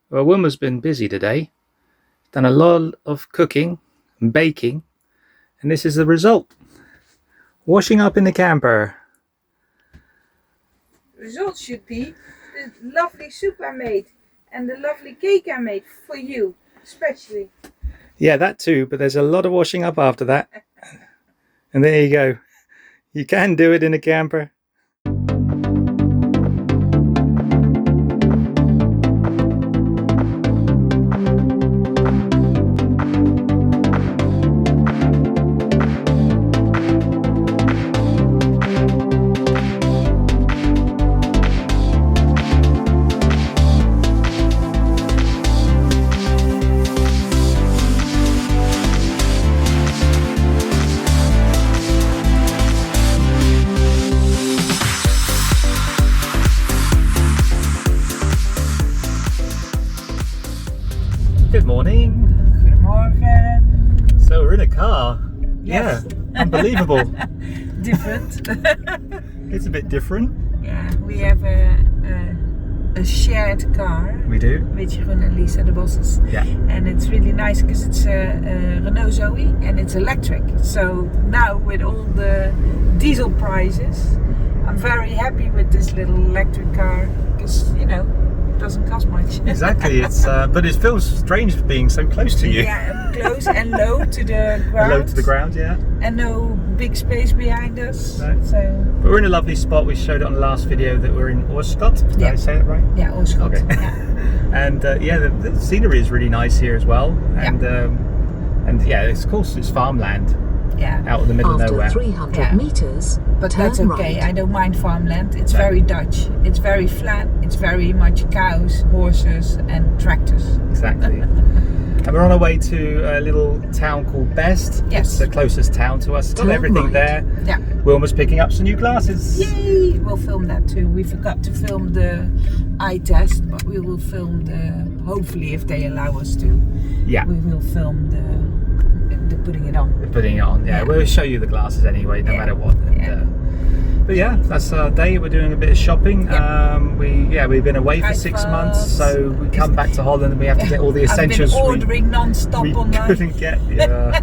Well, Wilma's been busy today. Done a lot of cooking and baking, and this is the result. Washing up in the camper. The result should be the lovely soup I made and the lovely cake I made for you, especially. Yeah, that too, but there's a lot of washing up after that. And there you go. You can do it in a camper. Good morning. Goedemorgen. So we're in a car. Yes. Yeah, unbelievable. Different. It's a bit different. Yeah, we have a shared car. We do. With Jeroen and Lisa, the bosses. Yeah. And it's really nice because it's a Renault Zoe and it's electric. So now with all the diesel prices, I'm very happy with this little electric car because, you know, it doesn't cost much. Exactly. It's but it feels strange being so close to you. Yeah, close and low to the ground. Low to the ground, yeah. And no big space behind us. No. So. But we're in a lovely spot. We showed it on the last video that we're in Oorschot. Did Yeah. I say it right? Yeah, Oorschot. Okay. Yeah. And yeah, the scenery is really nice here as well. And yeah, it's of course it's farmland Yeah. out in the middle of After nowhere. 300 Yeah. meters, But turn that's okay. right. I don't mind farmland. It's No. very Dutch. It's very flat. It's very much cows, horses, and tractors. Exactly. And we're on our way to a little town called Best. Yes. It's the closest town to us. Got Turn everything right. there. Yeah. Wilma's picking up some new glasses. Yay! We'll film that too. We forgot to film the eye test, but we will film the. Hopefully, if they allow us to, Yeah. we will film the putting it on. We're putting it on. Yeah, Yeah. we'll show you the glasses anyway, no Yeah. matter what. And, Yeah. but yeah, that's our day. We're doing a bit of shopping. Yeah. We've been away for Quite 6 fast. months, so we come back to Holland and we have to get all the essentials I've been ordering non-stop we online. couldn't get. Yeah.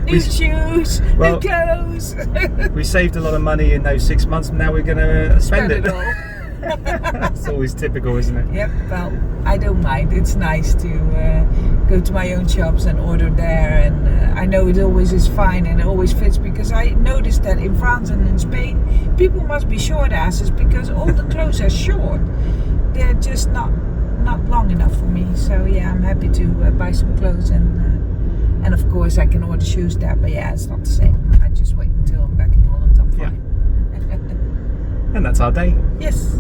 New shoes, Well- new clothes. We saved a lot of money in those 6 months, and now we're going to spend it. all. It's always typical, isn't it? Yep, well, I don't mind. It's nice to go to my own shops and order there. And I know it always is fine and it always fits because I noticed that in France and in Spain, people must be short asses because all the clothes are short. They're just not long enough for me. So yeah, I'm happy to buy some clothes and of course I can order shoes there. But yeah, it's not the same. I just wait until I'm back in Holland. I'm fine. And that's our day. Yes.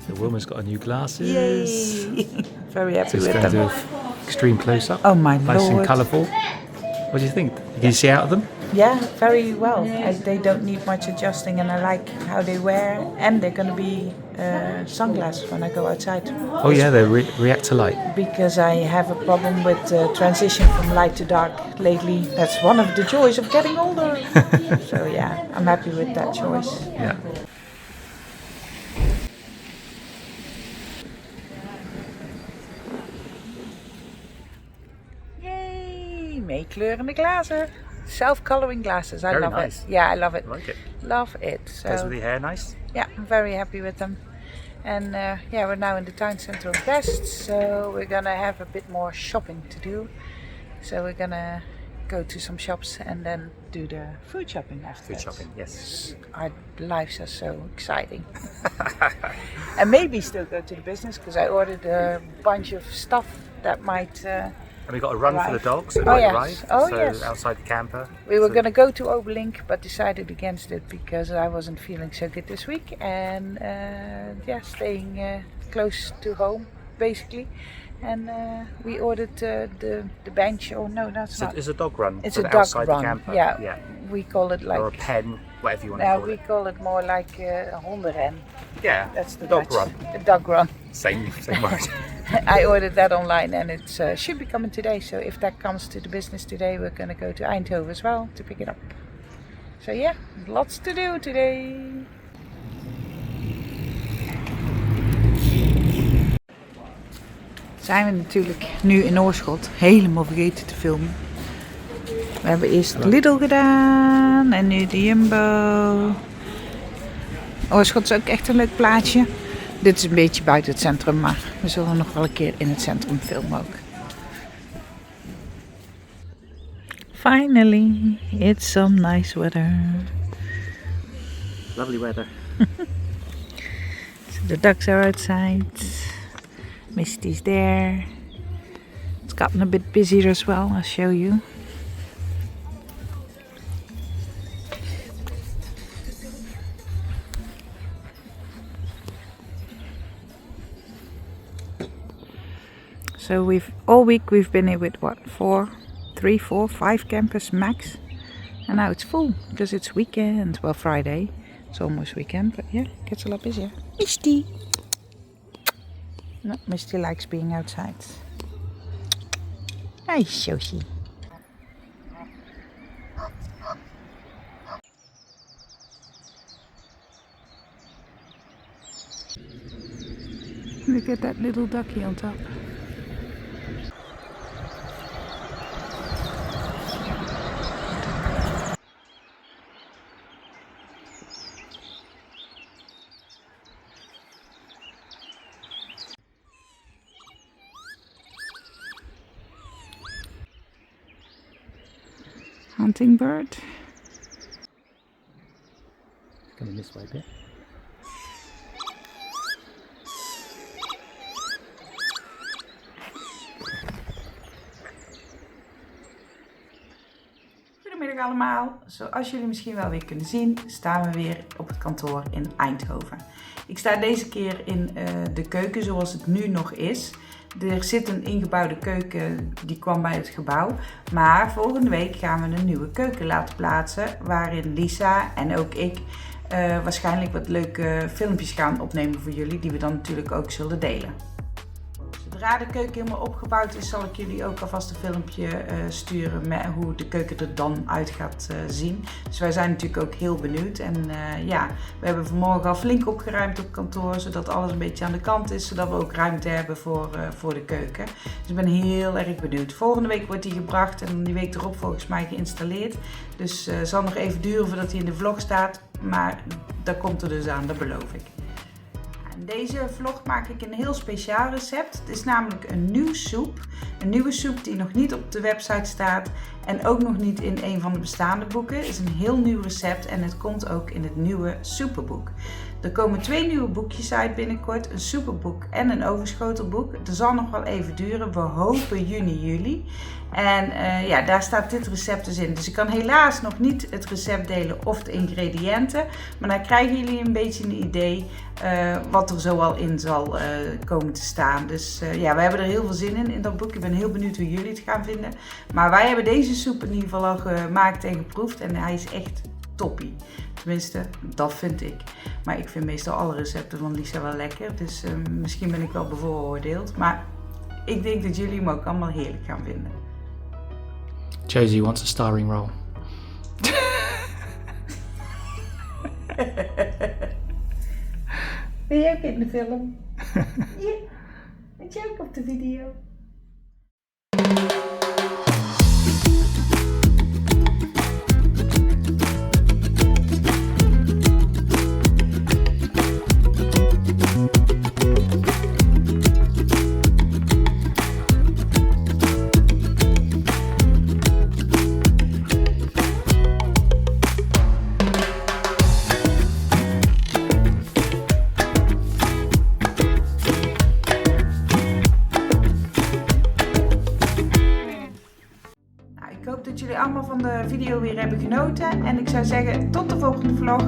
So Wilma's got her new glasses. Yay! Very happy Just with going to do them. an extreme close up. Oh my Nice and lord. colourful. What do you think? Can you see out of them? Yeah, very well. They don't need much adjusting, and I like how they wear. And they're going to be sunglasses when I go outside. Oh yeah, they react to light. Because I have a problem with transition from light to dark lately. That's one of the joys of getting older. So yeah, I'm happy with that choice. Yeah. Yay! Meekleurende glazen. Self-coloring glasses. I Very love nice. it. Yeah, I love it. I like it. Love it. Goes So with the hair nice. yeah, I'm very happy with them. And yeah, we're now in the town center of Best, so we're gonna have a bit more shopping to do. So we're gonna go to some shops and then do the food shopping after. Food shopping, yes. Our lives are so exciting. And maybe still go to the business because I ordered a bunch of stuff that might And we got a run for the dogs, a Oh, night yes. ride. Oh, so yes. outside the camper. We were So- going to go to Oberlink, but decided against it because I wasn't feeling so good this week. And yeah, staying close to home, basically. And we ordered the bench. Oh no, that's not. It's a dog run. It's for a the dog outside run. the camper. Yeah. We call it like. Or a pen, whatever you want to No, call we it. call it more like a hondenren. Yeah, That's the dog Dutch. run. A dog run. Same word. I ordered that online and it should be coming today. So if that comes to the business today, we're going to go to Eindhoven as well to pick it up. So yeah, lots to do today. Zijn we natuurlijk nu in Oorschot. Helemaal vergeten te filmen. We hebben eerst Lidl gedaan en nu de Jumbo. Oorschot is ook echt een leuk plaatsje. Dit is een beetje buiten het centrum, maar we zullen nog wel een keer in het centrum filmen ook. Finally, it's some nice weather. Lovely weather. So the ducks are outside. Misty's there. It's gotten a bit busier as well, I'll show you. So all week we've been here with what, 3, 4, 5 campers max, and now it's full because it's weekend. Well, Friday, it's almost weekend, but yeah, it gets a lot busier. Misty, no, Misty likes being outside. Hi, Shoshi. Look at that little ducky on top. Hunting bird. Coming this way a bit. Goedemiddag allemaal. Zoals jullie misschien wel weer kunnen zien, staan we weer op het kantoor in Eindhoven. Ik sta deze keer in de keuken zoals het nu nog is. Er zit een ingebouwde keuken, die kwam bij het gebouw. Maar volgende week gaan we een nieuwe keuken laten plaatsen, waarin Lisa en ook ik waarschijnlijk wat leuke filmpjes gaan opnemen voor jullie, die we dan natuurlijk ook zullen delen. Zodra de keuken helemaal opgebouwd is, zal ik jullie ook alvast een filmpje sturen met hoe de keuken er dan uit gaat zien. Dus wij zijn natuurlijk ook heel benieuwd. En ja, we hebben vanmorgen al flink opgeruimd op kantoor, zodat alles een beetje aan de kant is, zodat we ook ruimte hebben voor de keuken. Dus ik ben heel erg benieuwd. Volgende week wordt die gebracht en die week erop volgens mij geïnstalleerd. Dus het zal nog even duren voordat hij in de vlog staat, maar dat komt er dus aan, dat beloof ik. In deze vlog maak ik een heel speciaal recept. Het is namelijk een nieuwe soep. Een nieuwe soep die nog niet op de website staat en ook nog niet in een van de bestaande boeken. Het is een heel nieuw recept en het komt ook in het nieuwe soepenboek. Er komen 2 nieuwe boekjes uit binnenkort, een soepenboek en een overschotelboek. Het zal nog wel even duren, we hopen juni, juli. En ja, daar staat dit recept dus in. Dus ik kan helaas nog niet het recept delen of de ingrediënten. Maar dan krijgen jullie een beetje een idee wat er zo al in zal komen te staan. Dus ja, we hebben er heel veel zin in dat boek. Ik ben heel benieuwd hoe jullie het gaan vinden. Maar wij hebben deze soep in ieder geval al gemaakt en geproefd. En hij is echt toppie. Tenminste, dat vind ik. Maar ik vind meestal alle recepten van Lisa wel lekker. Dus misschien ben ik wel bevooroordeeld. Maar ik denk dat jullie hem ook allemaal heerlijk gaan vinden. Josie wants a starring role. Ben jij ook in de film? Ja, ben jij ook op de video? allemaal van de video weer hebben genoten. En ik zou zeggen tot de volgende vlog.